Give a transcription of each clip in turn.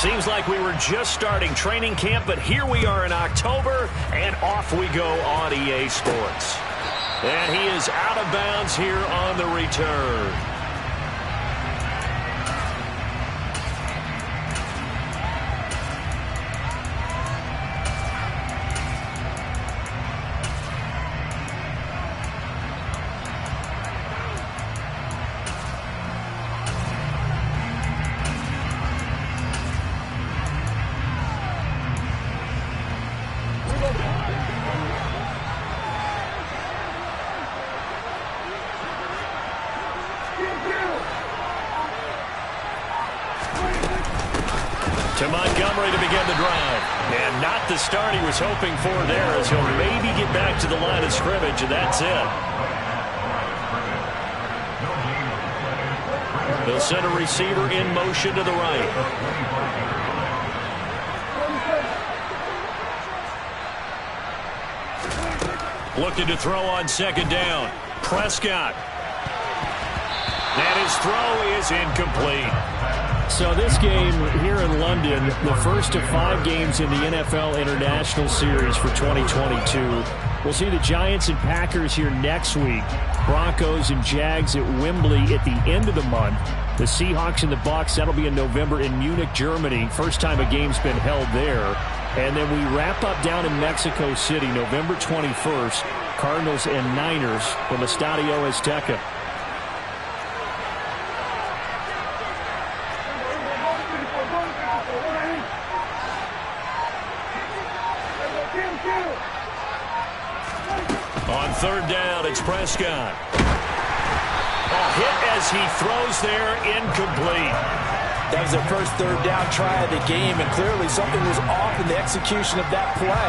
Seems like we were just starting training camp, but here we are in October, and off we go on EA Sports. And he is out of bounds here on the return. To Montgomery to begin the drive. And not the start he was hoping for there, as he'll maybe get back to the line of scrimmage, and that's it. They'll send a receiver in motion to the right. Looking to throw on second down. Prescott. And his throw is incomplete. So this game here in London, the first of 5 games in the NFL International Series for 2022. We'll see the Giants and Packers here next week. Broncos and Jags at Wembley at the end of the month. The Seahawks and the Bucs, that'll be in November in Munich, Germany. First time a game's been held there. And then we wrap up down in Mexico City, November 21st. Cardinals and Niners from Estadio Azteca. On third down, it's Prescott. A hit as he throws there, incomplete. That was their first third down try of the game, and clearly something was off in the execution of that play.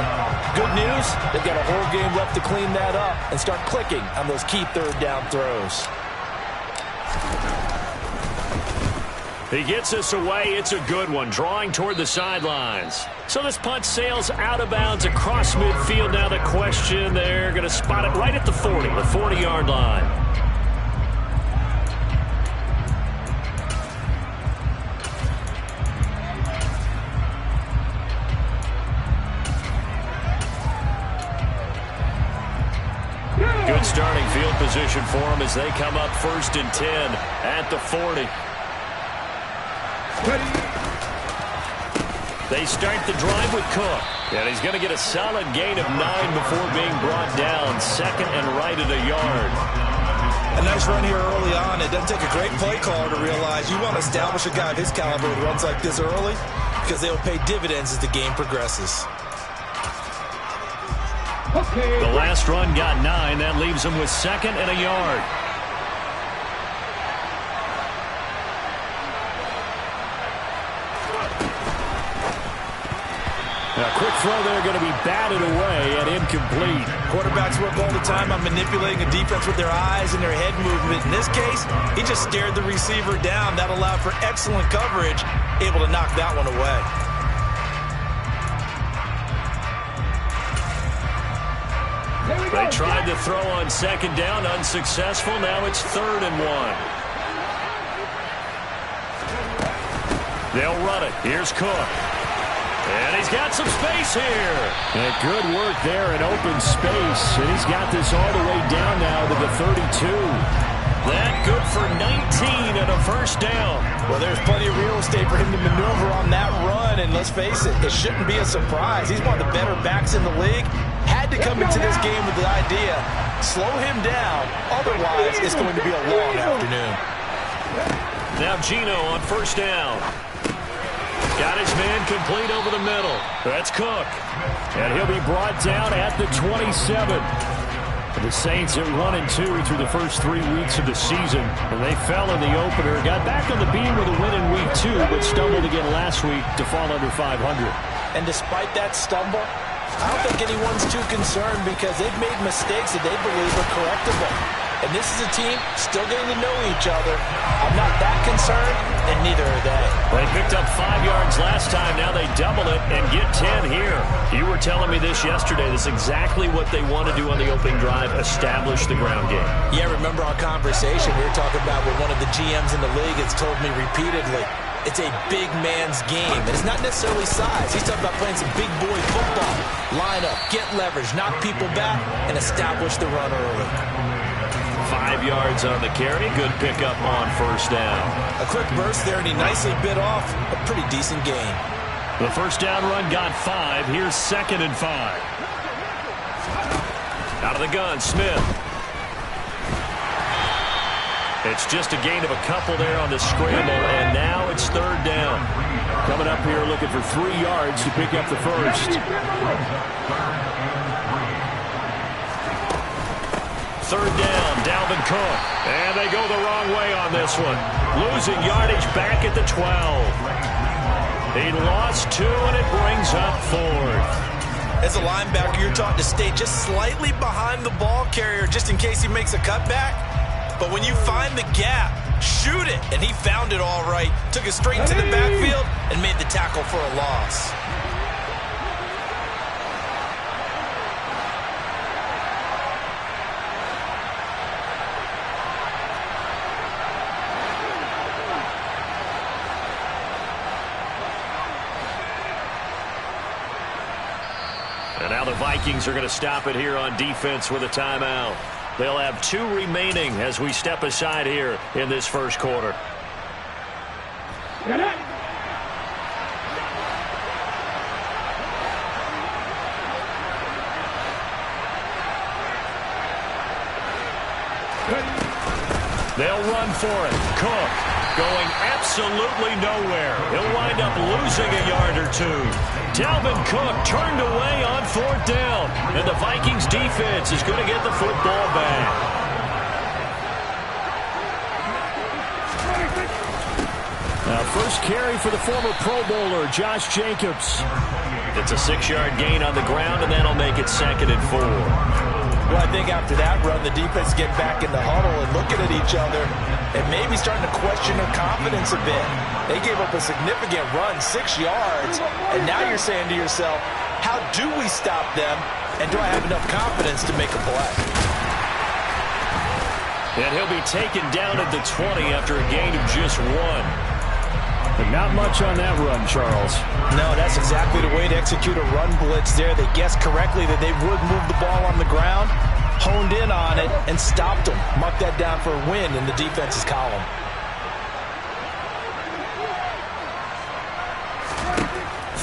Good news, they've got a whole game left to clean that up and start clicking on those key third down throws. He gets us away. It's a good one, drawing toward the sidelines. So this punt sails out of bounds across midfield. Now the question, they're going to spot it right at the 40, the 40-yard line. Good starting field position for them as they come up 1st and 10 at the 40. They start the drive with Cook. And he's going to get a solid gain of 9 before being brought down. Second and right at a yard. A nice run here early on. It doesn't take a great play caller to realize you want to establish a guy of his caliber who runs like this early, because they'll pay dividends as the game progresses. The last run got 9. That leaves him with 2nd and a yard. A quick throw there, going to be batted away and incomplete. Quarterbacks work all the time on manipulating a defense with their eyes and their head movement. In this case, he just stared the receiver down. That allowed for excellent coverage, able to knock that one away. They tried to throw on second down, unsuccessful. Now it's 3rd and 1. They'll run it. Here's Cook. And he's got some space here. And good work there in open space. And he's got this all the way down now to the 32. That good for 19 and a first down. Well, there's plenty of real estate for him to maneuver on that run. And let's face it, it shouldn't be a surprise. He's one of the better backs in the league. Had to come into this game with the idea, slow him down. Otherwise, it's going to be a long afternoon. Now Gino on first down. Got his man complete over the middle. That's Cook. And he'll be brought down at the 27. The Saints at 1-2 through the first 3 weeks of the season. And they fell in the opener. Got back on the beam with a win in week 2, but stumbled again last week to fall under 500. And despite that stumble, I don't think anyone's too concerned because they've made mistakes that they believe are correctable. And this is a team still getting to know each other. I'm not that concerned, and neither are they. They picked up 5 yards last time. Now they double it and get 10 here. You were telling me this yesterday. This is exactly what they want to do on the opening drive, establish the ground game. Yeah, remember our conversation. We were talking about what one of the GMs in the league has told me repeatedly. It's a big man's game, and it's not necessarily size. He's talking about playing some big boy football. Line up, get leverage, knock people back, and establish the run early. 5 yards on the carry. Good pickup on first down. A quick burst there, and he nicely bit off a pretty decent gain. The first down run got 5. Here's 2nd and 5. Out of the gun, Smith. It's just a gain of a couple there on the scramble, and now it's 3rd down. Coming up here looking for 3 yards to pick up the first. 3rd down, Dalvin Cook. And they go the wrong way on this one. Losing yardage back at the 12. He lost 2, and it brings up 4th. As a linebacker, you're taught to stay just slightly behind the ball carrier just in case he makes a cutback. But when you find the gap, shoot it. And he found it all right. Took it straight to the backfield and made the tackle for a loss. And now the Vikings are going to stop it here on defense with a timeout. They'll have 2 remaining as we step aside here in this first quarter. They'll run for it. Cook going absolutely nowhere. He'll wind up losing a yard or 2. Dalvin Cook turned away on 4th down. And the Vikings defense is going to get the football back. Now first carry for the former Pro Bowler, Josh Jacobs. It's a 6-yard gain on the ground, and that'll make it 2nd and 4. Well, I think after that run, the defense get back in the huddle and looking at each other and maybe starting to question their confidence a bit. They gave up a significant run, 6 yards, and now you're saying to yourself, how do we stop them, and do I have enough confidence to make a play? And he'll be taken down at the 20 after a gain of just 1. But not much on that run, Charles. No, that's exactly the way to execute a run blitz there. They guessed correctly that they would move the ball on the ground, honed in on it, and stopped them. Marked that down for a win in the defense's column.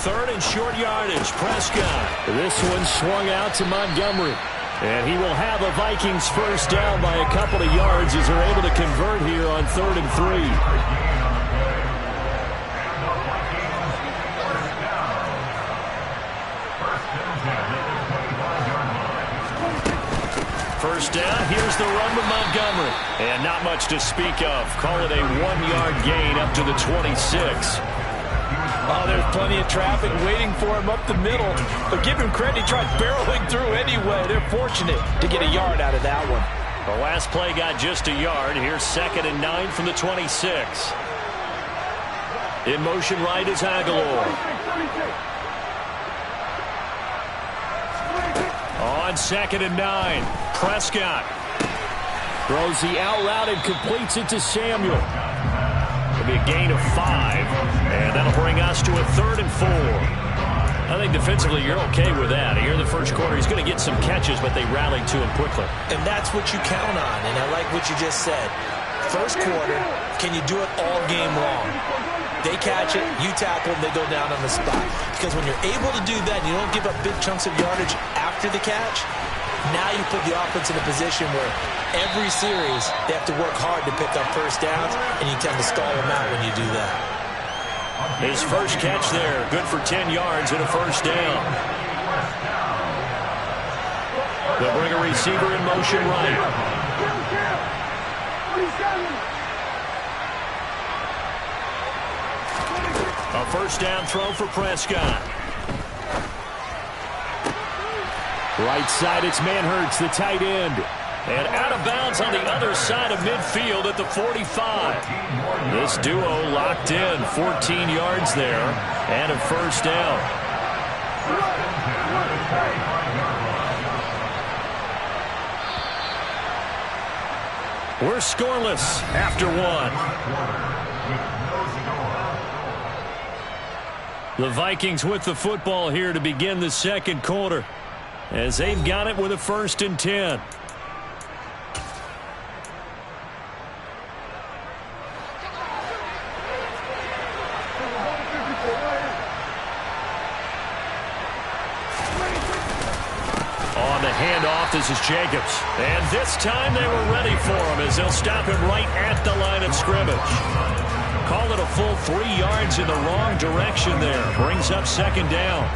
Third and short yardage, Prescott. This one swung out to Montgomery. And he will have a Vikings first down by a couple of yards as they're able to convert here on 3rd and 3. First down, here's the run to Montgomery. And not much to speak of. Call it a 1-yard gain up to the 26. Oh, there's plenty of traffic waiting for him up the middle. But give him credit, he tried barreling through anyway. They're fortunate to get a yard out of that one. The last play got just a yard. Here's 2nd and 9 from the 26. In motion right is Aguilar. On 2nd and 9, Prescott. Throws the out route and completes it to Samuel. It'll be a gain of 5, and that'll bring us to a 3rd and 4. I think defensively you're okay with that. Here in the first quarter, he's going to get some catches, but they rallied to him quickly. And that's what you count on, and I like what you just said. First quarter, can you do it all game long? They catch it, you tackle them, they go down on the spot. Because when you're able to do that and you don't give up big chunks of yardage after the catch, now you put the offense in a position where every series they have to work hard to pick up first downs, and you tend to stall them out when you do that. His first catch there, good for 10 yards and a first down. They'll bring a receiver in motion right. A first down throw for Prescott. Right side, it's Manhurts, the tight end. And out of bounds on the other side of midfield at the 45. This duo locked in, 14 yards there, and a first down. We're scoreless after 1. The Vikings with the football here to begin the second quarter, as they've got it with a 1st and 10. On the handoff, this is Jacobs. And this time they were ready for him as they'll stop him right at the line of scrimmage. Call it a full 3 yards in the wrong direction there. Brings up 2nd down.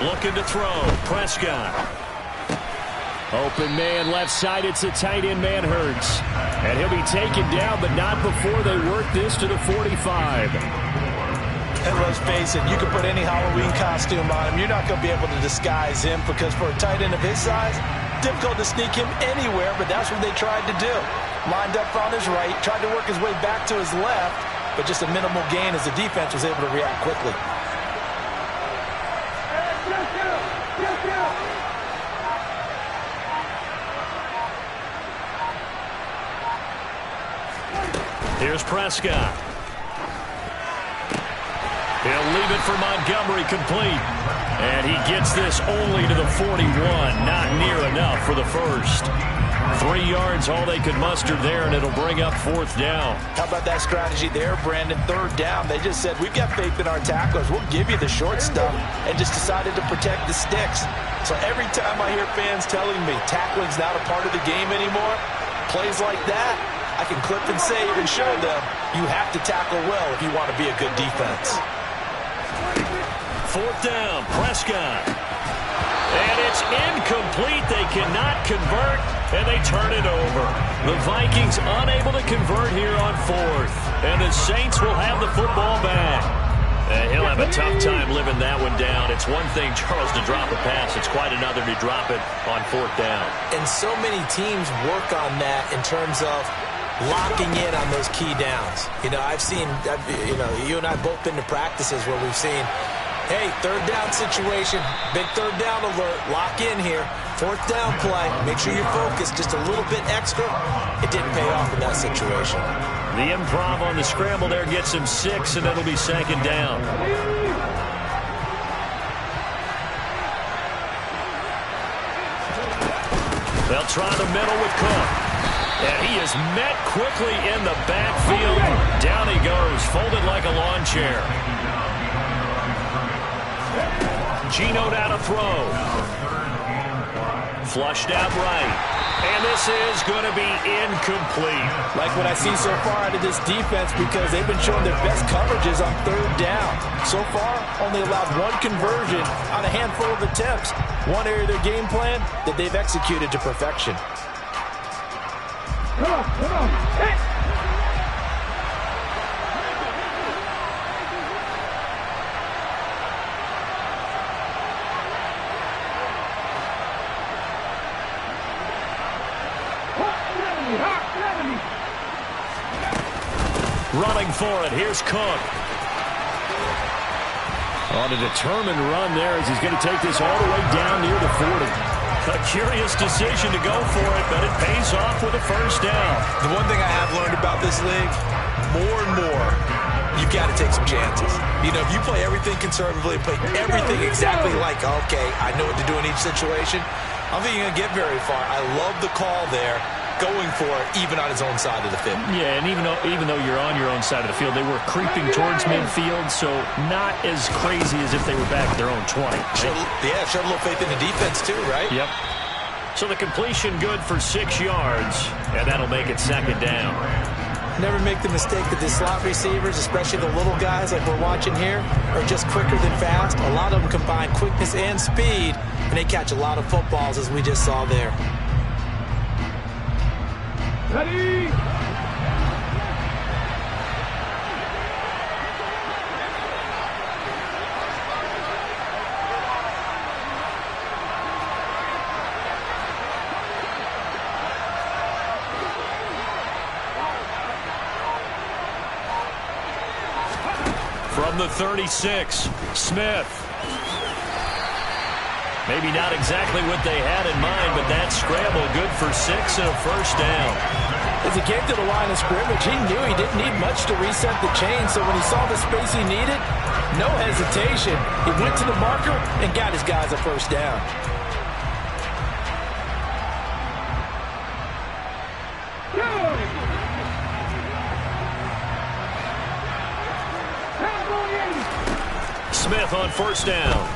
Looking to throw. Prescott. Open man left side. It's a tight end man Hurts. And he'll be taken down, but not before they work this to the 45. And let's face it, you can put any Halloween costume on him. You're not going to be able to disguise him because for a tight end of his size, difficult to sneak him anywhere, but that's what they tried to do. Lined up on his right, tried to work his way back to his left, but just a minimal gain as the defense was able to react quickly. Here's Prescott. He'll leave it for Montgomery, complete. And he gets this only to the 41. Not near enough for the first. 3 yards, all they could muster there, and it'll bring up 4th down. How about that strategy there, Brandon? 3rd down. They just said, we've got faith in our tacklers. We'll give you the short stuff, and just decided to protect the sticks. So every time I hear fans telling me tackling's not a part of the game anymore, plays like that, I can clip and save and show them you have to tackle well if you want to be a good defense. 4th down, Prescott. And it's incomplete. They cannot convert, and they turn it over. The Vikings unable to convert here on 4th. And the Saints will have the football back. And he'll have a tough time living that one down. It's one thing, Charles, to drop a pass. It's quite another to drop it on 4th down. And so many teams work on that in terms of locking in on those key downs. You know, you and I both been to practices where we've seen, hey, 3rd down situation, big 3rd down alert, lock in here. 4th down play, make sure you're focused just a little bit extra. It didn't pay off in that situation. The improv on the scramble there gets him 6, and it'll be 2nd down. They'll try the middle with Cook. And he is met quickly in the backfield. Down he goes, folded like a lawn chair. Geno now to throw. Flushed out right. And this is going to be incomplete. Like what I see so far out of this defense, because they've been showing their best coverages on 3rd down. So far, only allowed 1 conversion on a handful of attempts. One area of their game plan that they've executed to perfection. Come on, hey! Running for it, here's Cook. On a determined run there as he's going to take this all the way down near the 40. A curious decision to go for it, but it pays off with a 1st down. The one thing I have learned about this league, more and more, you've got to take some chances. You know, if you play everything conservatively, play everything exactly like, okay, I know what to do in each situation, I don't think you're going to get very far. I love the call there, going for it, even on his own side of the field. Yeah, and even though you're on your own side of the field, they were creeping towards midfield, so not as crazy as if they were back at their own 20. Showed a little faith in the defense too, right? Yep. So the completion good for 6 yards, and that'll make it 2nd down. Never make the mistake that the slot receivers, especially the little guys like we're watching here, are just quicker than fast. A lot of them combine quickness and speed, and they catch a lot of footballs, as we just saw there. Ready? From the 36, Smith. Maybe not exactly what they had in mind, but that scramble good for 6 and a first down. As he came to the line of scrimmage, he knew he didn't need much to reset the chain, so when he saw the space he needed, no hesitation. He went to the marker and got his guys a first down. Smith on first down.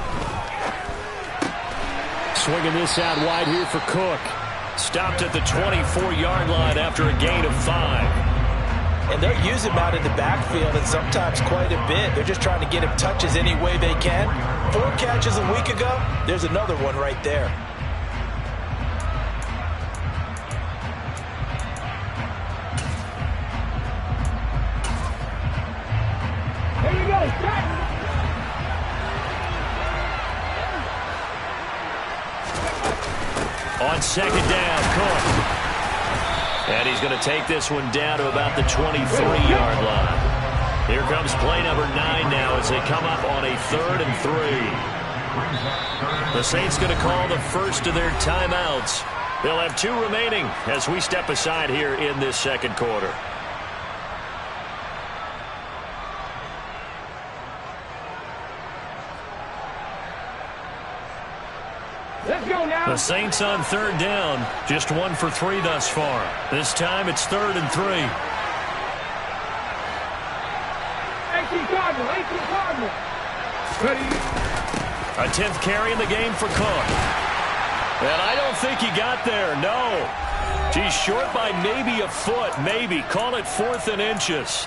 Swinging this out wide here for Cook. Stopped at the 24-yard line after a gain of 5. And they'll use him out in the backfield, and sometimes quite a bit. They're just trying to get him touches any way they can. 4 catches a week ago. There's another one right there. Here you go. On second down, Cook. And he's going to take this one down to about the 23-yard line. Here comes play number 9 now as they come up on a 3rd and 3. The Saints going to call the first of their timeouts. They'll have 2 remaining as we step aside here in this second quarter. Let's go now. The Saints on 3rd down, just 1 for 3 thus far. This time it's 3rd and 3. 18 Cardinal. Ready? A 10th carry in the game for Cook. And I don't think he got there, no. He's short by maybe a foot, maybe. Call it 4th and inches.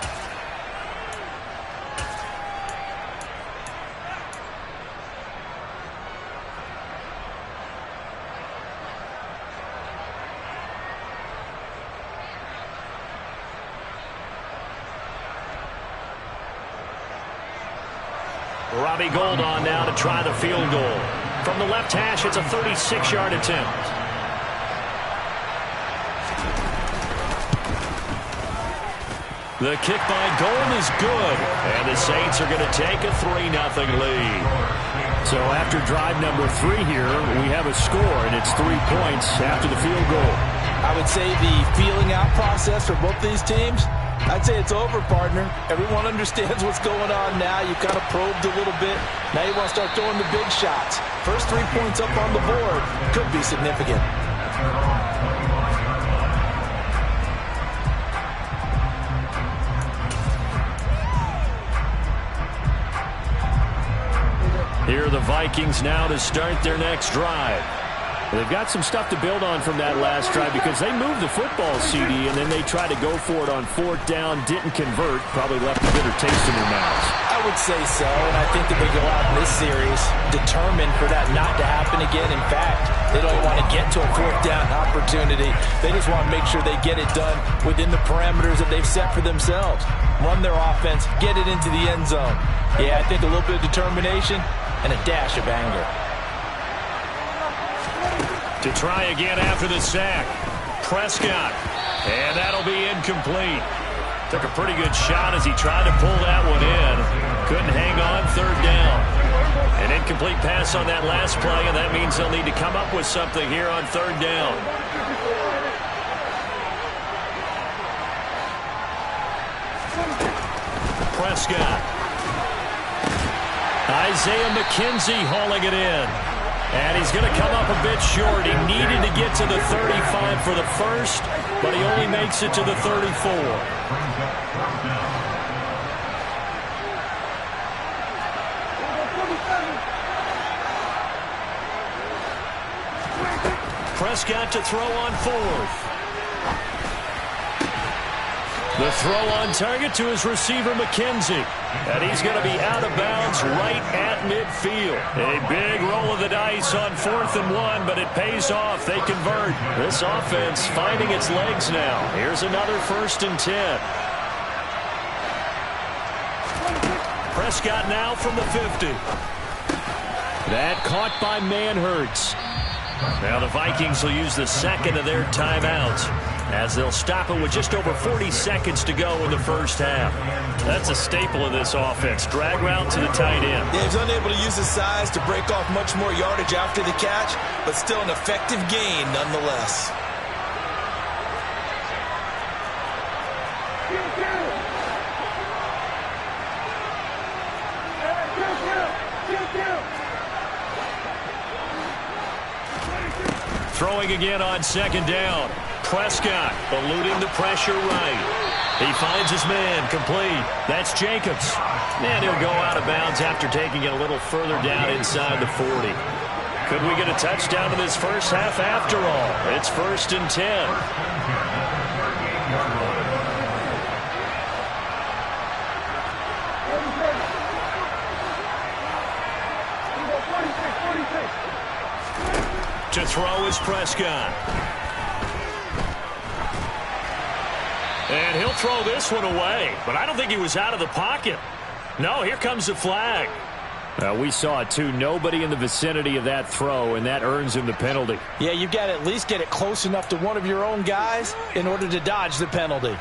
Robbie Gould on now to try the field goal. From the left hash, it's a 36-yard attempt. The kick by Gould is good. And the Saints are going to take a 3-0 lead. So after drive number 3 here, we have a score, and it's 3 points after the field goal. I would say the feeling out process for both these teams, I'd say it's over, partner. Everyone understands what's going on now. You kind of probed a little bit. Now you want to start throwing the big shots. First 3 points up on the board could be significant. Here are the Vikings now to start their next drive. They've got some stuff to build on from that last drive because they moved the football, CD, and then they tried to go for it on 4th down, didn't convert, probably left a bitter taste in their mouths. I would say so, and I think that they go out in this series determined for that not to happen again. In fact, they don't want to get to a 4th down opportunity. They just want to make sure they get it done within the parameters that they've set for themselves. Run their offense, get it into the end zone. Yeah, I think a little bit of determination and a dash of anger. To try again after the sack. Prescott. And that'll be incomplete. Took a pretty good shot as he tried to pull that one in. Couldn't hang on 3rd down. An incomplete pass on that last play, and that means they'll need to come up with something here on 3rd down. Prescott. Isaiah McKenzie hauling it in. And he's going to come up a bit short. He needed to get to the 35 for the first, but he only makes it to the 34. Prescott to throw on 4th. The throw on target to his receiver, McKenzie. And he's going to be out of bounds right at midfield. A big roll of the dice on 4th and 1, but it pays off. They convert. This offense finding its legs now. Here's another 1st and 10. Prescott now from the 50. That caught by Manhertz. Now the Vikings will use the second of their timeouts. as they'll stop it with just over 40 seconds to go in the first half. That's a staple of this offense. Drag route to the tight end. Yeah, he's unable to use his size to break off much more yardage after the catch, but still an effective gain nonetheless. Throwing again on second down. Prescott eluding the pressure right. He finds his man complete. That's Jacobs. And he'll go out of bounds after taking it a little further down inside the 40. Could we get a touchdown in this first half after all? It's 1st and 10. To throw is Prescott. And he'll throw this one away. But I don't think he was out of the pocket. No, here comes the flag. We saw it too. Nobody in the vicinity of that throw, and that earns him the penalty. Yeah, you've got to at least get it close enough to one of your own guys in order to dodge the penalty.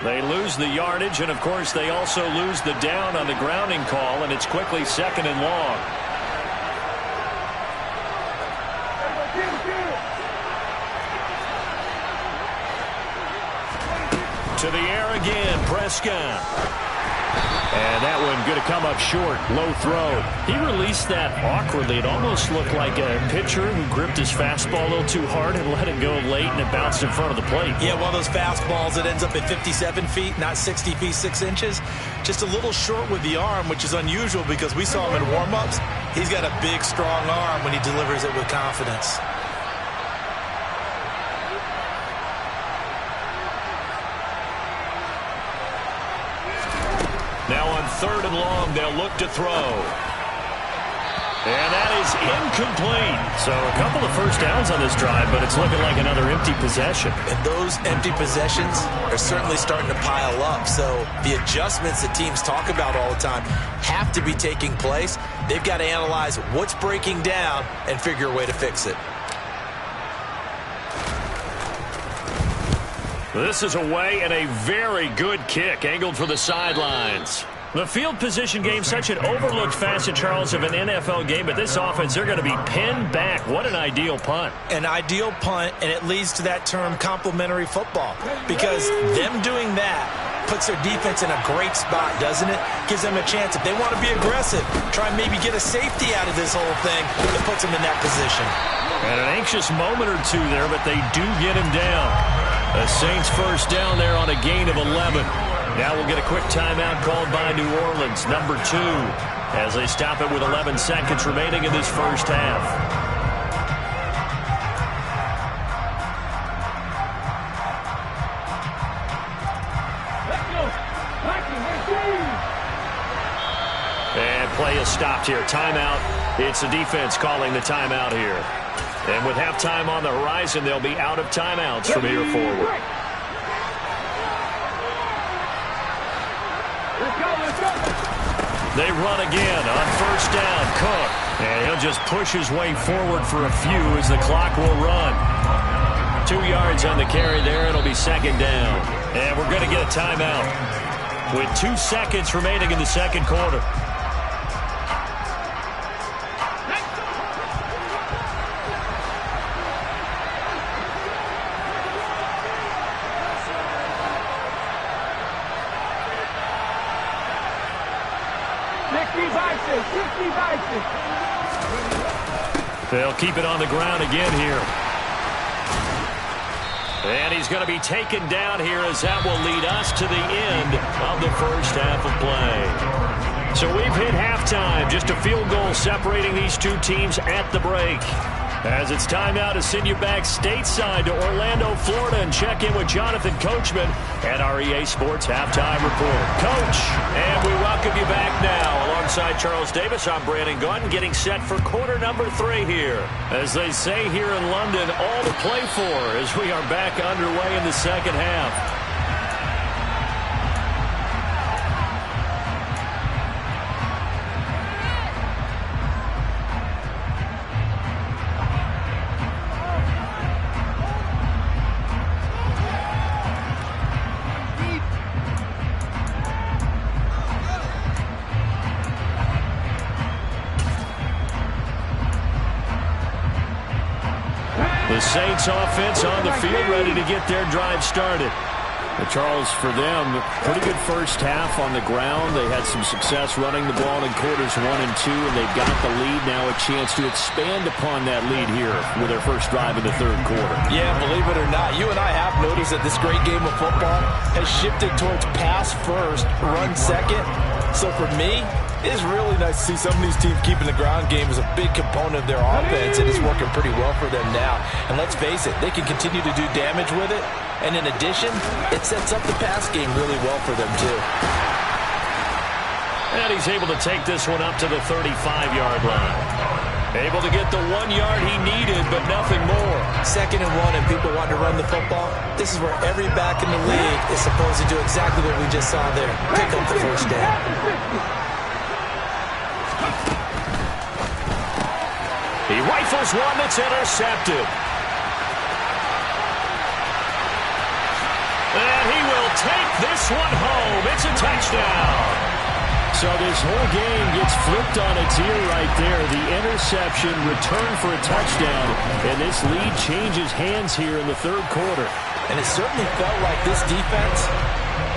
They lose the yardage, and of course they also lose the down on the grounding call, and it's quickly 2nd and long. To the air again, Prescott. And that one going to come up short, low throw. He released that awkwardly. It almost looked like a pitcher who gripped his fastball a little too hard and let it go late, and it bounced in front of the plate. Yeah, one of those fastballs that ends up at 57 feet, not 60 feet, 6 inches. Just a little short with the arm, which is unusual because we saw him in warm-ups. He's got a big, strong arm when he delivers it with confidence. Now on 3rd and long, they'll look to throw. And that is incomplete. So a couple of first downs on this drive, but it's looking like another empty possession. And those empty possessions are certainly starting to pile up. So the adjustments that teams talk about all the time have to be taking place. They've got to analyze what's breaking down and figure a way to fix it. This is away and a very good kick, angled for the sidelines. The field position game, such an overlooked facet, Charles, of an NFL game, but this offense, they're going to be pinned back. What an ideal punt. An ideal punt, and it leads to that term complementary football, because them doing that puts their defense in a great spot, doesn't it? Gives them a chance, if they want to be aggressive, try and maybe get a safety out of this whole thing, it puts them in that position. And an anxious moment or two there, but they do get him down. The Saints first down there on a gain of 11. Now we'll get a quick timeout called by New Orleans, number 2, as they stop it with 11 seconds remaining in this first half. And play is stopped here. Timeout. It's the defense calling the timeout here. And with halftime on the horizon, they'll be out of timeouts from here forward. They run again on first down. Cook. And he'll just push his way forward for a few as the clock will run. 2 yards on the carry there. It'll be 2nd down. And we're going to get a timeout with 2 seconds remaining in the second quarter. They'll keep it on the ground again here. And he's going to be taken down here as that will lead us to the end of the first half of play. So we've hit halftime. Just a field goal separating these two teams at the break. As it's time now to send you back stateside to Orlando, Florida, and check in with Jonathan Coachman at our EA Sports Halftime Report. Coach, and we welcome you back now. Alongside Charles Davis, I'm Brandon Gaudin, getting set for quarter number 3 here. As they say here in London, all to play for as we are back underway in the second half. The Saints offense on the field, ready to get their drive started. And Charles, for them, pretty good first half on the ground. They had some success running the ball in quarters 1 and 2, and they've got the lead. Now a chance to expand upon that lead here with their first drive in the third quarter. Yeah, believe it or not, you and I have noticed that this great game of football has shifted towards pass first, run second. So for me, it is really nice to see some of these teams keeping the ground game as a big component of their offense, and it's working pretty well for them now. And let's face it, they can continue to do damage with it. And in addition, it sets up the pass game really well for them, too. And he's able to take this one up to the 35-yard line. Able to get the 1 yard he needed, but nothing more. 2nd and 1, and people want to run the football. This is where every back in the league is supposed to do exactly what we just saw there. Pick up the first down. He rifles one that's intercepted. And he will take this one home. It's a touchdown. So this whole game gets flipped on its ear right there. The interception, return for a touchdown, and this lead changes hands here in the third quarter. And it certainly felt like this defense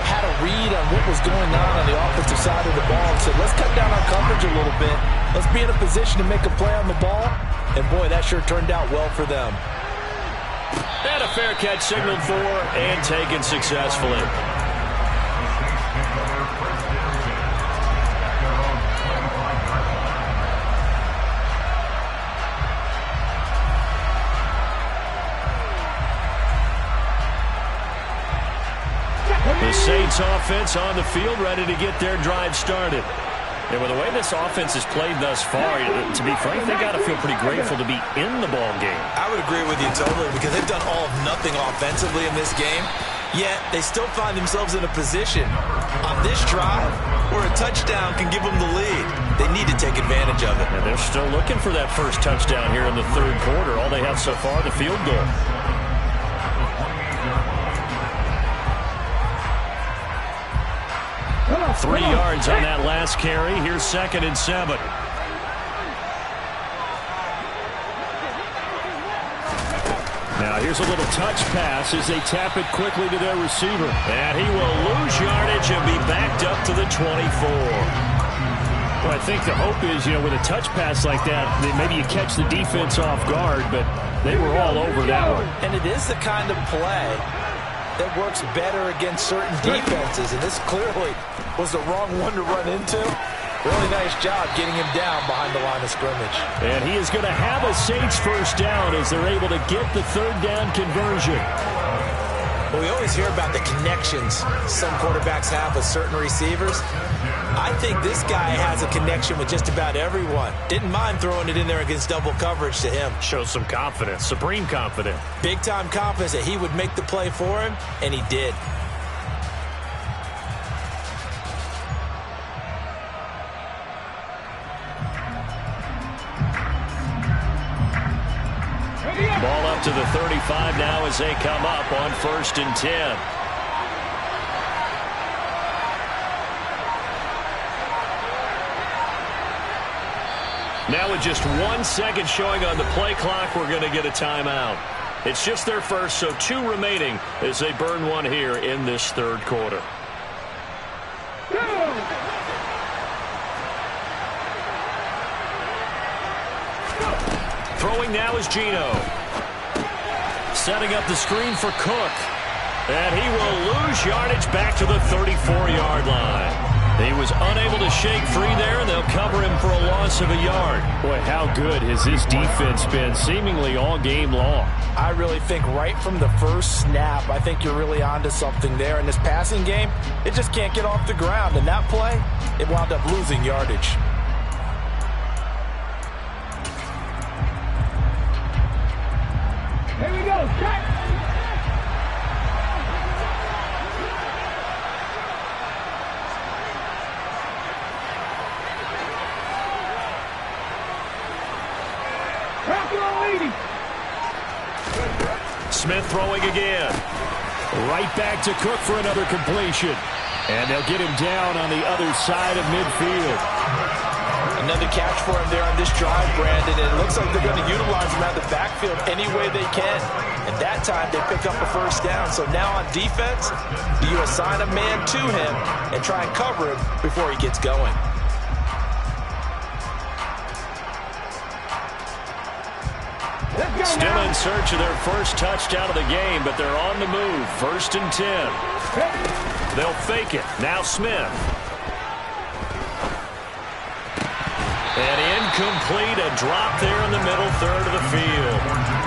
had a read on what was going on the offensive side of the ball and said, let's cut down our coverage a little bit. Let's be in a position to make a play on the ball. And, boy, that sure turned out well for them. And a fair catch signaled for and taken successfully. The Saints offense on the field, ready to get their drive started. And with the way this offense has played thus far, to be frank, they got to feel pretty grateful to be in the ball game. I would agree with you totally, because they've done all of nothing offensively in this game, yet they still find themselves in a position on this drive where a touchdown can give them the lead. They need to take advantage of it. And they're still looking for that first touchdown here in the third quarter. All they have so far, the field goal. Come on, 3 yards on that last carry. Here's 2nd and 7. Now here's a little touch pass as they tap it quickly to their receiver. And he will lose yardage and be backed up to the 24. Well, I think the hope is, with a touch pass like that, maybe you catch the defense off guard, but they were all over that one. And it is the kind of play that works better against certain defenses, and this clearly was the wrong one to run into. Really nice job getting him down behind the line of scrimmage. And he is going to have a Saints first down as they're able to get the third down conversion. Well, we always hear about the connections some quarterbacks have with certain receivers. I think this guy has a connection with just about everyone. Didn't mind throwing it in there against double coverage to him. Shows some confidence, supreme confidence. Big-time confidence that he would make the play for him, and he did. Ball up to the 35 now as they come up on 1st and 10. Now with just 1 second showing on the play clock, we're going to get a timeout. It's just their first, so 2 remaining as they burn one here in this third quarter. Throwing now is Geno. Setting up the screen for Cook. And he will lose yardage back to the 34-yard line. He was unable to shake free there, and they'll cover him for a loss of a yard. Boy, how good has this defense been seemingly all game long? I really think right from the first snap, I think you're really onto something there. In this passing game, it just can't get off the ground. And that play, it wound up losing yardage. Here we go, check. Smith throwing again. Right back to Cook for another completion. And they'll get him down on the other side of midfield. Another catch for him there on this drive, Brandon. And it looks like they're going to utilize him out of the backfield any way they can. And that time they pick up a first down. So now on defense, do you assign a man to him and try and cover him before he gets going? Still in search of their first touchdown of the game, but they're on the move. 1st and 10. They'll fake it. Now Smith. And incomplete, a drop there in the middle third of the field.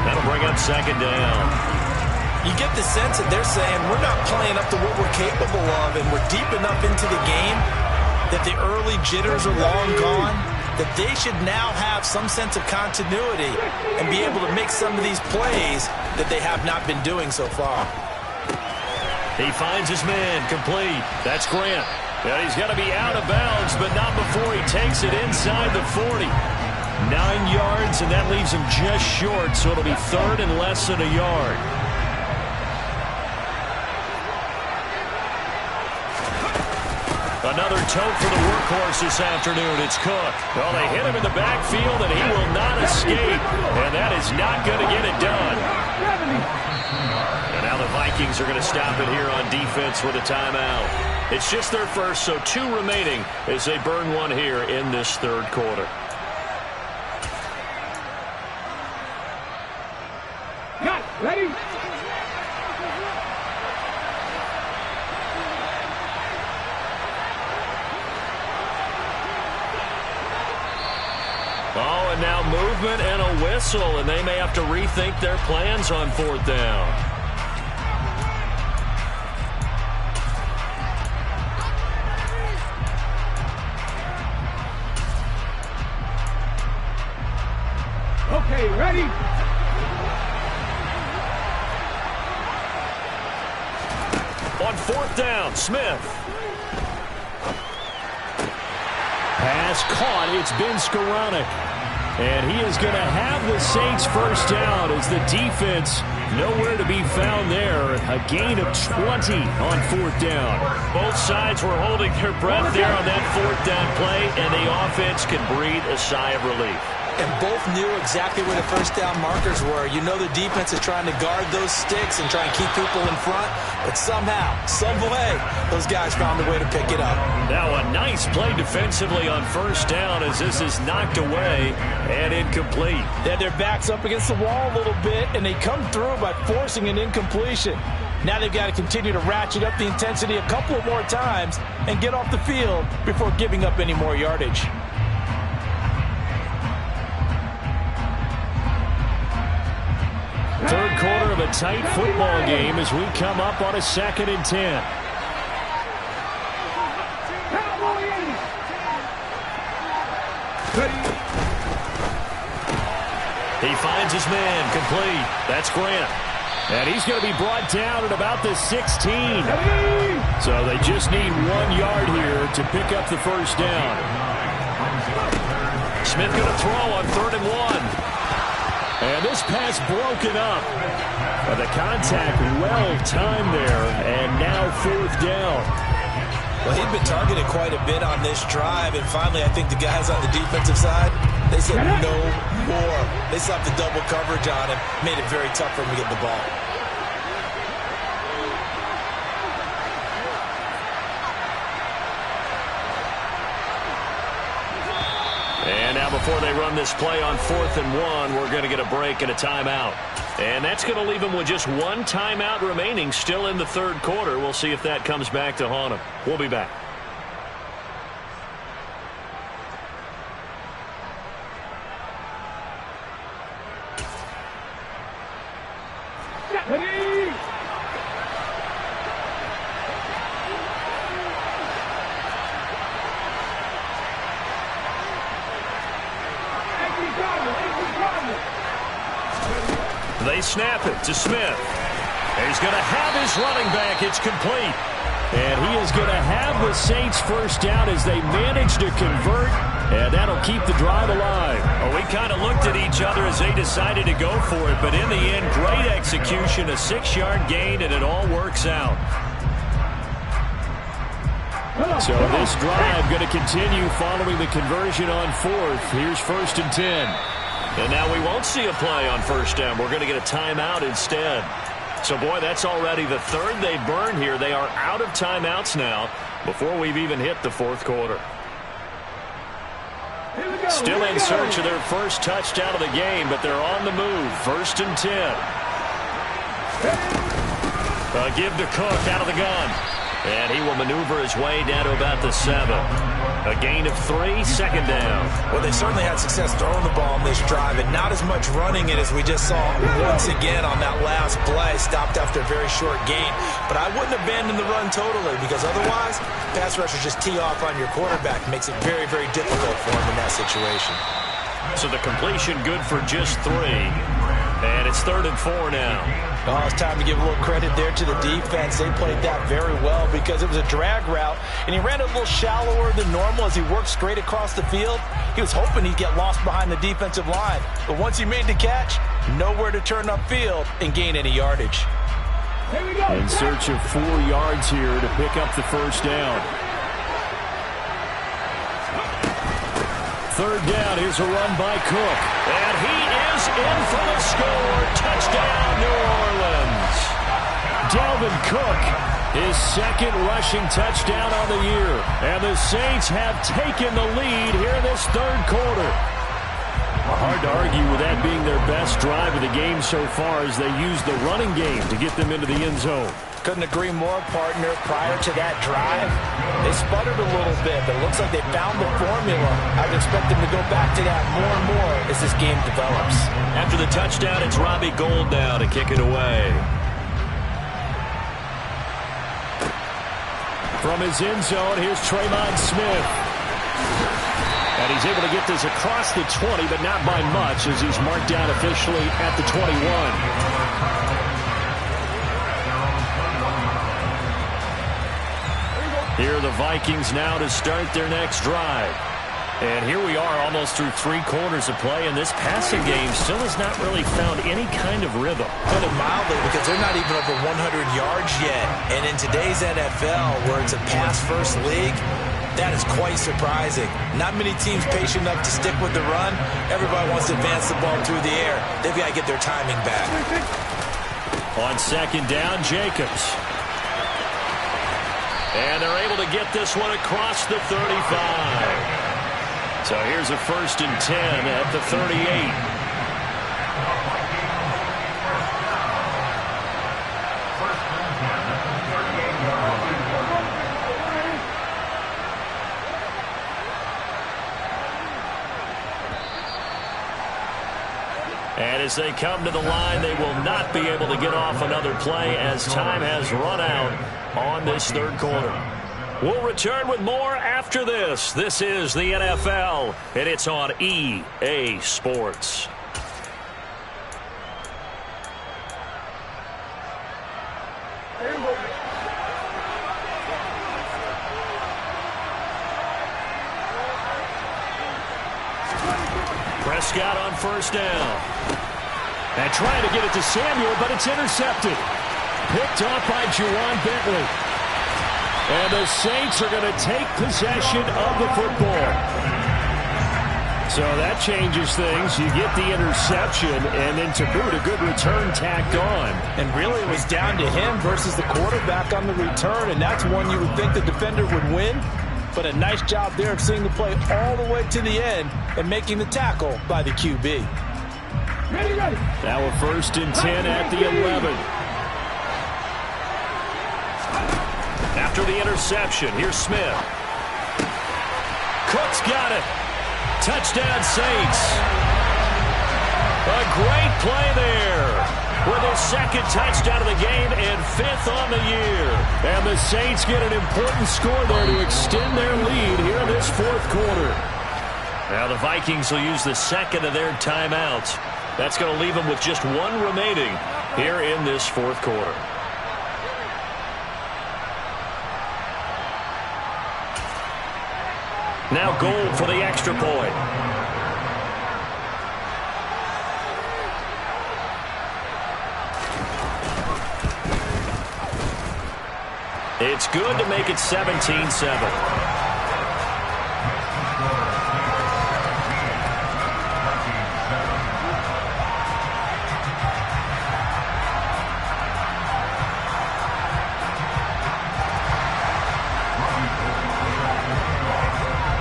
That'll bring up 2nd down. You get the sense that they're saying we're not playing up to what we're capable of, and we're deep enough into the game that the early jitters are long gone, that they should now have some sense of continuity and be able to make some of these plays that they have not been doing so far. He finds his man, complete. That's Grant. And he's going to be out of bounds, but not before he takes it inside the 40. 9 yards, and that leaves him just short, so it'll be 3rd and less than a yard. Another tote for the workhorse this afternoon. It's Cook. Well, they hit him in the backfield, and he will not escape. And that is not going to get it done. And now the Vikings are going to stop it here on defense with a timeout. It's just their first, so 2 remaining as they burn one here in this 3rd quarter. Got ready. Oh, and now movement and a whistle, and they may have to rethink their plans on 4th down. Okay, ready? On 4th down, Smith. Pass caught. It's been Skoranek. And he is going to have the Saints first down as the defense nowhere to be found there. A gain of 20 on 4th down. Both sides were holding their breath there on that 4th down play, and the offense can breathe a sigh of relief. And both knew exactly where the first down markers were. You know the defense is trying to guard those sticks and try and keep people in front. But somehow, some way, those guys found a way to pick it up. Now a nice play defensively on 1st down as this is knocked away and incomplete. They had their backs up against the wall a little bit, and they come through by forcing an incompletion. Now they've got to continue to ratchet up the intensity a couple of more times and get off the field before giving up any more yardage. Third quarter of a tight football game as we come up on a 2nd and 10. He finds his man, complete. That's Grant. And he's going to be brought down at about the 16. So they just need 1 yard here to pick up the first down. Smith going to throw on 3rd and 1. And this pass broken up. But the contact well timed there. And now 4th down. Well, he'd been targeted quite a bit on this drive. And finally, I think the guys on the defensive side, they said no more. They slapped the double coverage on him. Made it very tough for him to get the ball. And now before they run this play on 4th and 1, we're going to get a break and a timeout. And that's going to leave them with just 1 timeout remaining still in the 3rd quarter. We'll see if that comes back to haunt them. We'll be back. They snap it to Smith. And he's going to have his running back. It's complete. And he is going to have the Saints first down as they manage to convert. And that'll keep the drive alive. Well, we kind of looked at each other as they decided to go for it. But in the end, great execution, a 6-yard gain, and it all works out. So this drive going to continue following the conversion on 4th. Here's 1st and 10. And now we won't see a play on 1st down. We're going to get a timeout instead. So, boy, that's already the 3rd they burned here. They are out of timeouts now before we've even hit the 4th quarter. Still in search of their first touchdown of the game, but they're on the move. 1st and 10. A give to Cook out of the gun. And he will maneuver his way down to about the 7. A gain of 3, 2nd down. Well, they certainly had success throwing the ball in this drive, and not as much running it as we just saw once again on that last play. Stopped after a very short gain. But I wouldn't abandon the run totally, because otherwise, pass rushers just tee off on your quarterback. Makes it very, very difficult for him in that situation. So the completion good for just 3. And it's 3rd and 4 now. Oh, it's time to give a little credit there to the defense. They played that very well because it was a drag route, and he ran a little shallower than normal as he worked straight across the field. He was hoping he'd get lost behind the defensive line. But once he made the catch, nowhere to turn upfield and gain any yardage. In search of 4 yards here to pick up the 1st down. 3rd down, here's a run by Cook. And he is in for the score. Touchdown, New Orleans. Dalvin Cook, his 2nd rushing touchdown on the year. And the Saints have taken the lead here in this 3rd quarter. Hard to argue with that being their best drive of the game so far as they used the running game to get them into the end zone. Couldn't agree more, partner. Prior to that drive, they sputtered a little bit, but it looks like they found the formula. I would expect them to go back to that more and more as this game develops. After the touchdown, it's Robbie Gould now to kick it away. From his end zone, here's Tremon Smith. And he's able to get this across the 20, but not by much as he's marked down officially at the 21. Here are the Vikings now to start their next drive. And here we are almost through 3 quarters of play, and this passing game still has not really found any kind of rhythm. Put it mildly, because they're not even over 100 yards yet. And in today's NFL, where it's a pass-first league, that is quite surprising. Not many teams patient enough to stick with the run. Everybody wants to advance the ball through the air. They've got to get their timing back. On 2nd down, Jacobs. And they're able to get this one across the 35. So here's a 1st and 10 at the 38. And as they come to the line, they will not be able to get off another play as time has run out on this 3rd quarter. We'll return with more after this. This is the NFL, and it's on EA Sports. Prescott on 1st down. And trying to get it to Samuel, but it's intercepted. Picked off by Juwan Bentley. And the Saints are going to take possession of the football. So that changes things. You get the interception, and then to boot, a good return tacked on. And really, it was down to him versus the quarterback on the return, and that's one you would think the defender would win. But a nice job there of seeing the play all the way to the end and making the tackle by the QB. Ready. Now a 1st and 10 at the 11. After the interception, here's Smith. Cook's got it. Touchdown, Saints. A great play there with his 2nd touchdown of the game and 5th on the year. And the Saints get an important score there to extend their lead here in this 4th quarter. Now the Vikings will use the 2nd of their timeouts. That's going to leave them with just 1 remaining here in this 4th quarter. Now Gould for the extra point. It's good to make it 17-7.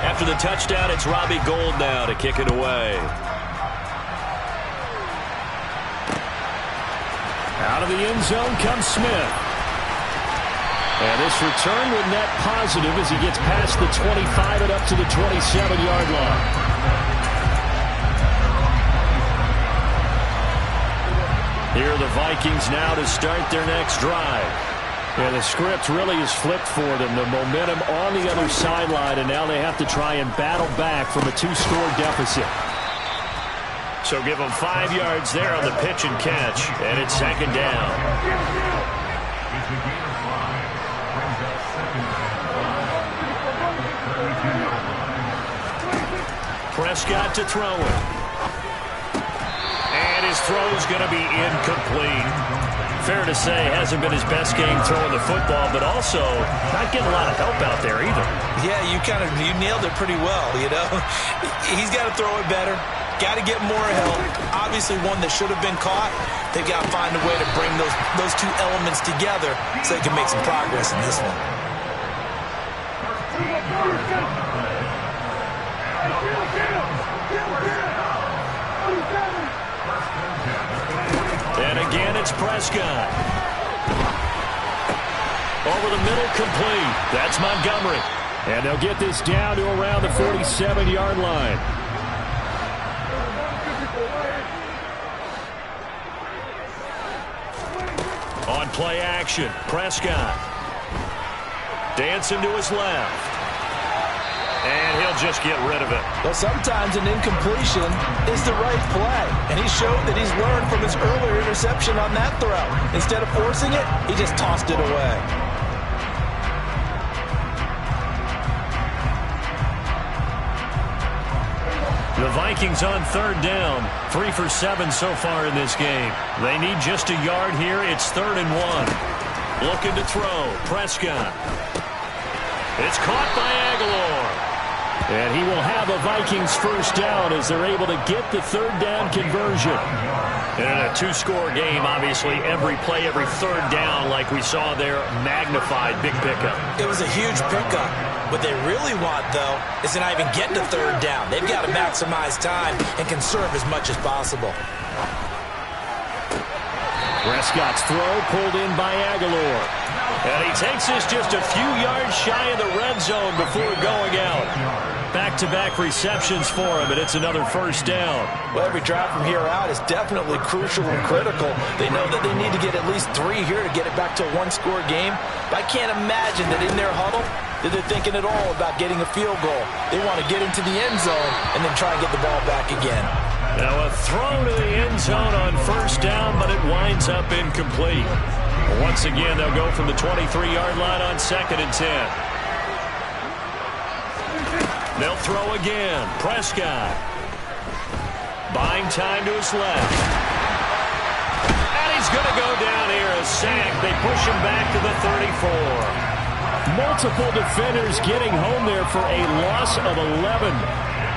After the touchdown, it's Robbie Gould now to kick it away. Out of the end zone comes Smith. And this return with net positive as he gets past the 25 and up to the 27-yard line. Here are the Vikings now to start their next drive. Yeah, the script really is flipped for them. The momentum on the other sideline, and now they have to try and battle back from a 2-score deficit. So give them 5 yards there on the pitch and catch, and it's second down. Prescott to throw it. And his throw's going to be incomplete. Fair to say, hasn't been his best game throwing the football, but also not getting a lot of help out there either. Yeah, you nailed it pretty well, you know. He's got to throw it better. Got to get more help. Obviously one that should have been caught. They've got to find a way to bring those two elements together so they can make some progress in this one. And again, it's Prescott. Over the middle, complete. That's Montgomery. And they'll get this down to around the 47-yard line. On play action, Prescott. Dancing to his left. And he'll just get rid of it. Well, sometimes an incompletion is the right play. And he showed that he's learned from his earlier interception on that throw. Instead of forcing it, he just tossed it away. The Vikings on third down. 3 for 7 so far in this game. They need just a yard here. It's 3rd and 1. Looking to throw. Prescott. It's caught by Aguilar. And he will have a Vikings first down as they're able to get the 3rd down conversion. And in a 2-score game, obviously, every play, every 3rd down, like we saw there, magnified. Big pickup. It was a huge pickup. What they really want, though, is to not even get to 3rd down. They've got to maximize time and conserve as much as possible. Prescott's throw pulled in by Aguilar. And he takes this just a few yards shy of the red zone before going out. Back-to-back receptions for him, and it's another first down. Well, every drive from here out is definitely crucial and critical. They know that they need to get at least 3 here to get it back to a 1-score game. But I can't imagine that in their huddle that they're thinking at all about getting a field goal. They want to get into the end zone and then try and get the ball back again. Now a throw to the end zone on first down, but it winds up incomplete. Once again, they'll go from the 23-yard line on 2nd and 10. They'll throw again. Prescott. Buying time to his left. And he's going to go down here. A sack. They push him back to the 34. Multiple defenders getting home there for a loss of 11.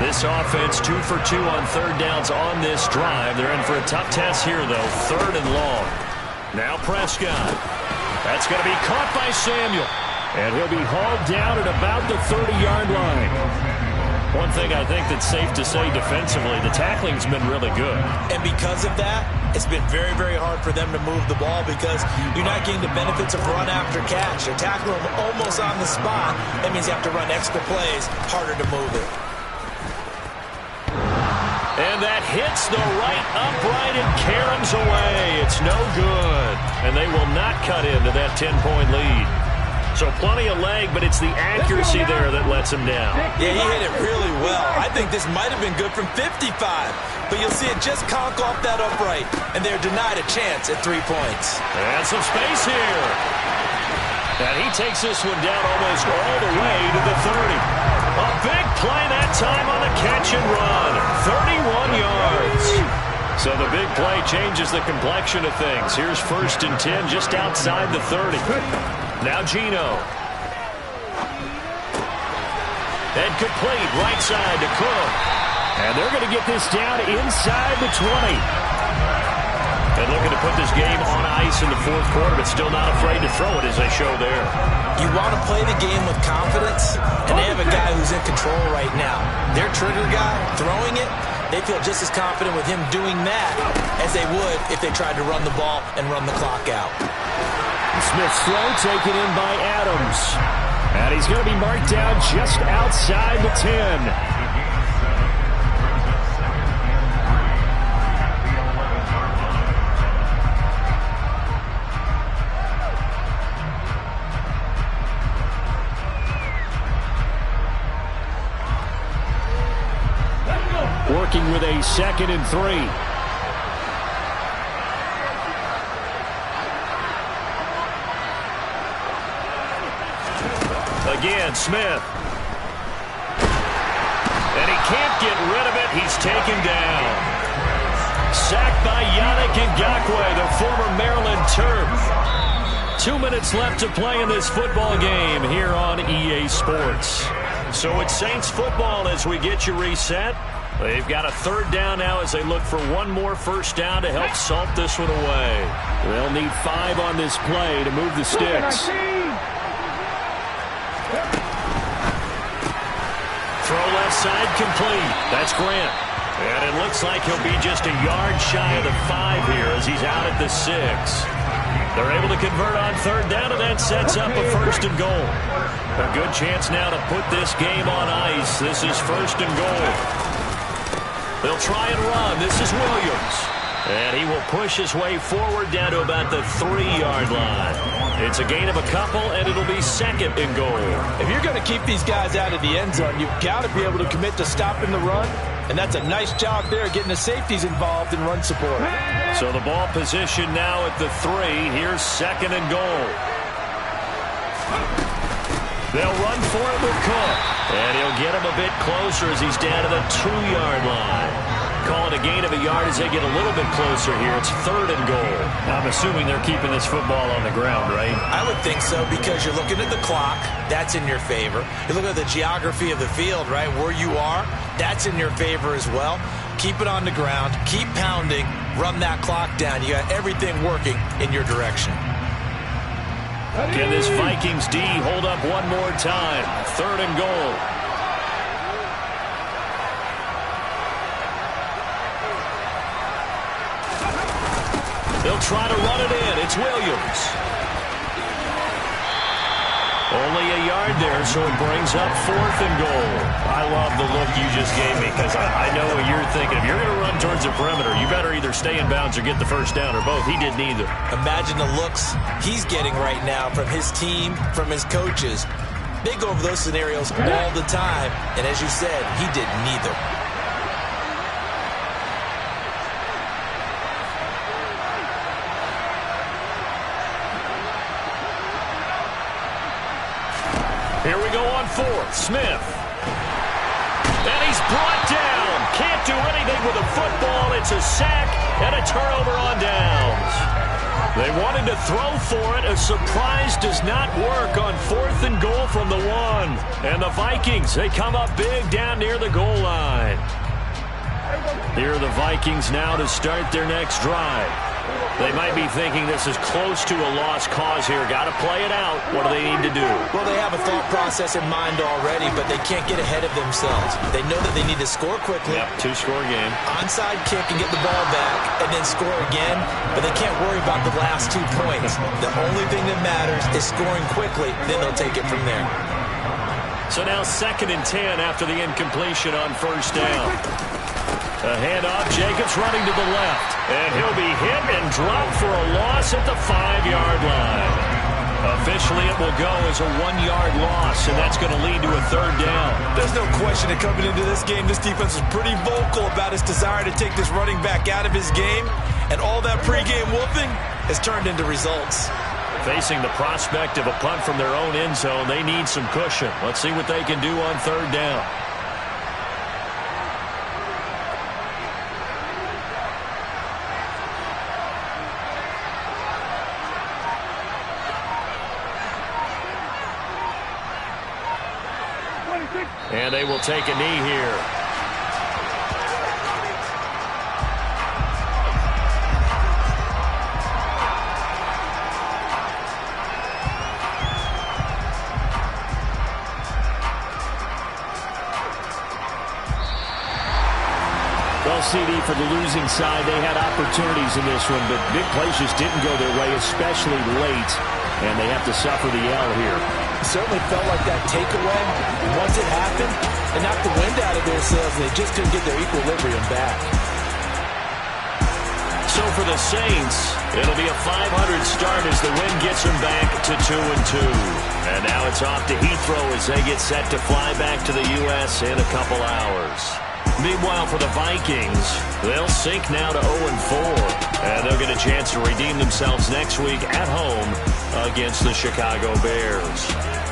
This offense 2 for 2 on 3rd downs on this drive. They're in for a tough test here, though. 3rd and long. Now Prescott. That's going to be caught by Samuel. And he'll be hauled down at about the 30-yard line. One thing I think that's safe to say defensively, the tackling's been really good. And because of that, it's been very, very hard for them to move the ball because you're not getting the benefits of run after catch. You're tackling them almost on the spot. That means you have to run extra plays, harder to move it. And that hits the right upright and caroms away. It's no good. And they will not cut into that 10-point lead. So plenty of leg, but it's the accuracy there that lets him down. Yeah, he hit it really well. I think this might have been good from 55. But you'll see it just conk off that upright. And they're denied a chance at 3 points. And some space here. And he takes this one down almost all the way to the 30. A big play that time on the catch and run. 31 yards. So the big play changes the complexion of things. Here's 1st and 10 just outside the 30. Now Gino. And complete right side to Cook. And they're going to get this down inside the 20. And looking to put this game on ice in the fourth quarter, but still not afraid to throw it as they show there. You want to play the game with confidence, and they have a guy who's in control right now. Their trigger guy, throwing it, they feel just as confident with him doing that as they would if they tried to run the ball and run the clock out. Smith's throw taken in by Adams. And he's going to be marked down just outside the 10. Working with a 2nd and 3. Again, Smith. And he can't get rid of it. He's taken down. Sacked by Yannick Ngakoue, the former Maryland Terp. 2 minutes left to play in this football game here on EA Sports. So it's Saints football as we get you reset. They've got a 3rd down now as they look for one more first down to help salt this one away. They'll need 5 on this play to move the sticks. Throw left side complete. That's Grant. And it looks like he'll be just a yard shy of the 5 here as he's out at the 6. They're able to convert on 3rd down, and that sets up a 1st and goal. A good chance now to put this game on ice. This is 1st and goal. They'll try and run. This is Williams. And he will push his way forward down to about the 3-yard line. It's a gain of a couple, and it'll be 2nd and goal. If you're going to keep these guys out of the end zone, you've got to be able to commit to stopping the run. And that's a nice job there, getting the safeties involved in run support. So the ball position now at the 3. Here's 2nd and goal. They'll run for it with Cook. And he'll get him a bit closer as he's down to the 2-yard line. Call it a gain of a yard as they get a little bit closer here. It's 3rd and goal. I'm assuming they're keeping this football on the ground, right? I would think so because you're looking at the clock. That's in your favor. You look at the geography of the field, right, where you are. That's in your favor as well. Keep it on the ground. Keep pounding. Run that clock down. You got everything working in your direction. Can this Vikings D hold up one more time? 3rd and goal. They'll try to run it in. It's Williams. Only a yard there, so it brings up 4th and goal. I love the look you just gave me because I know what you're thinking. If you're going to run towards the perimeter, you better either stay in bounds or get the first down, or both. He did neither. Imagine the looks he's getting right now from his team, from his coaches. They go over those scenarios all the time, and as you said, he did neither. Here we go on 4th. Smith. And he's brought down. Can't do anything with the football. It's a sack and a turnover on downs. They wanted to throw for it. A surprise does not work on 4th and goal from the 1. And the Vikings, they come up big down near the goal line. Here are the Vikings now to start their next drive. They might be thinking this is close to a lost cause here. Got to play it out. What do they need to do? Well, they have a thought process in mind already, but they can't get ahead of themselves. They know that they need to score quickly. Yep, 2-score game. Onside kick and get the ball back and then score again, but they can't worry about the last 2 points. The only thing that matters is scoring quickly, then they'll take it from there. So now 2nd and 10 after the incompletion on 1st down. A handoff, Jacobs running to the left. And he'll be hit and dropped for a loss at the 5-yard line. Officially, it will go as a 1-yard loss, and that's going to lead to a 3rd down. There's no question that coming into this game, this defense is pretty vocal about its desire to take this running back out of his game. And all that pregame whooping has turned into results. Facing the prospect of a punt from their own end zone, they need some cushion. Let's see what they can do on 3rd down. And they will take a knee here. Well, CD, for the losing side, they had opportunities in this one, but big plays just didn't go their way, especially late, and they have to suffer the L here. It certainly felt like that takeaway, once it happened, it knocked the wind out of their sails, and they just couldn't get their equilibrium back. So for the Saints, it'll be a 500 start as the win gets them back to 2-2. And now it's off to Heathrow as they get set to fly back to the U.S. in a couple hours. Meanwhile, for the Vikings, they'll sink now to 0-4. And they'll get a chance to redeem themselves next week at home against the Chicago Bears.